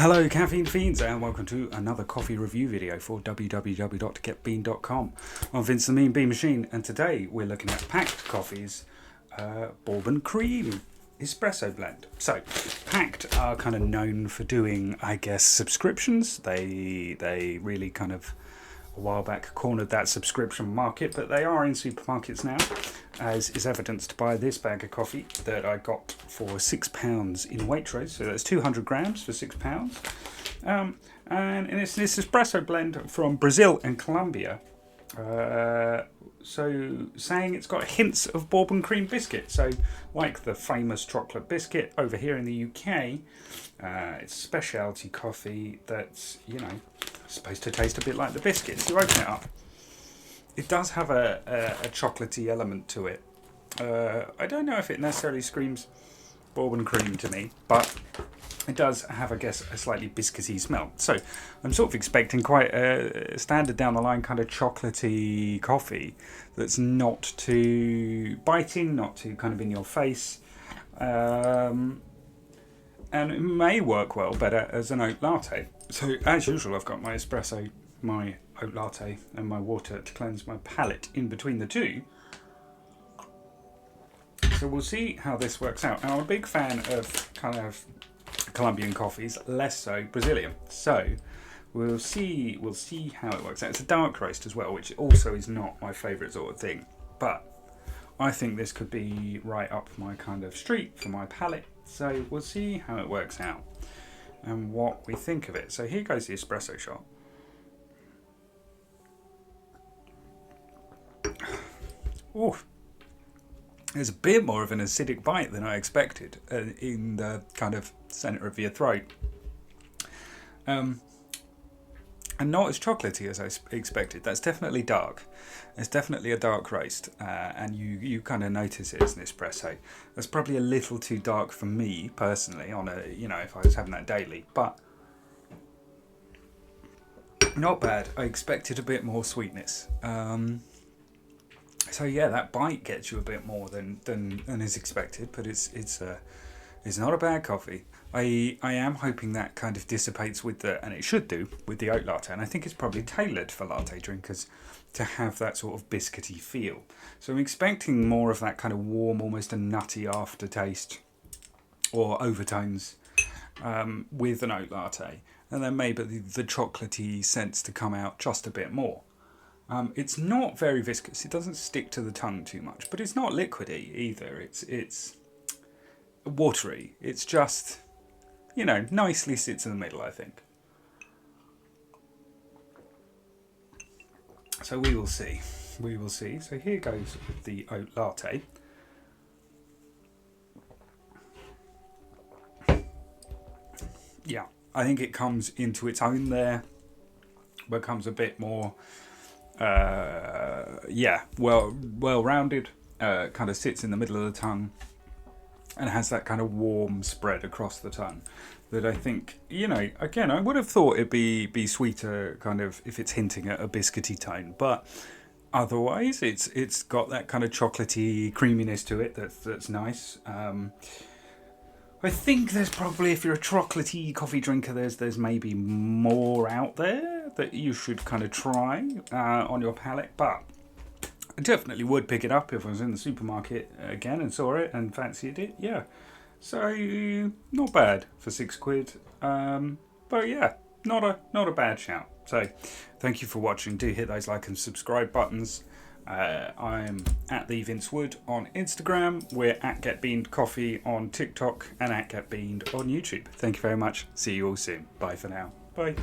Hello Caffeine Fiends and welcome to another coffee review video for www.getbean.com. I'm Vince the Mean Bean Machine and today we're looking at Pact Coffee's Bourbon Cream Espresso blend. So Pact are kind of known for doing, I guess, subscriptions. They really kind of a while back cornered that subscription market, but they are in supermarkets now, as is evidenced by this bag of coffee that I got for £6 in Waitrose. So that's 200 grams for £6. And it's this espresso blend from Brazil and Colombia. So saying it's got hints of Bourbon cream biscuit. So like the famous chocolate biscuit over here in the UK, it's specialty coffee that's, supposed to taste a bit like the biscuits. You open it up. It does have a chocolatey element to it. I don't know if it necessarily screams Bourbon cream to me, but it does have, I guess, a slightly biscuity smell. So I'm sort of expecting quite a standard down the line kind of chocolatey coffee that's not too biting, not too kind of in your face. And it may work well better as an oat latte. So as usual, I've got my espresso, my oat latte and my water to cleanse my palate in between the two. So we'll see how this works out. Now I'm a big fan of kind of Colombian coffees, less so Brazilian. So we'll see how it works out. It's a dark roast as well, which also is not my favourite sort of thing. But I think this could be right up my kind of street for my palate. So we'll see how it works out and what we think of it. So here goes the espresso shot. Oh, there's a bit more of an acidic bite than I expected in the kind of centre of your throat. And not as chocolatey as I expected. That's definitely dark. It's definitely a dark roast, and you kind of notice it as an espresso. That's probably a little too dark for me personally. On a if I was having that daily, but not bad. I expected a bit more sweetness. So yeah, that bite gets you a bit more than is expected, but it's not a bad coffee. I am hoping that kind of dissipates with and it should do, with the oat latte, and I think it's probably tailored for latte drinkers to have that sort of biscuity feel. So I'm expecting more of that kind of warm, almost a nutty aftertaste or overtones with an oat latte, and then maybe the chocolatey sense to come out just a bit more. It's not very viscous. It doesn't stick to the tongue too much, but it's not liquidy either. It's watery. It's just, nicely sits in the middle, I think. So we will see. We will see. So here goes with the oat latte. Yeah, I think it comes into its own there. Becomes a bit more, well-rounded. Kind of sits in the middle of the tongue and has that kind of warm spread across the tongue that I think, again, I would have thought it'd be sweeter, kind of, if it's hinting at a biscuity tone, but otherwise it's got that kind of chocolatey creaminess to it that's nice. I think there's probably, if you're a chocolatey coffee drinker, there's maybe more out there that you should kind of try on your palate, but I definitely would pick it up if I was in the supermarket again and saw it and fancied it. Yeah, so not bad for £6. But yeah, not a bad shout. So thank you for watching. Do hit those like and subscribe buttons. I'm at the Vince Wood on Instagram. We're at GetBeaned Coffee on TikTok and at GetBeaned on YouTube. Thank you very much. See you all soon. Bye for now. Bye.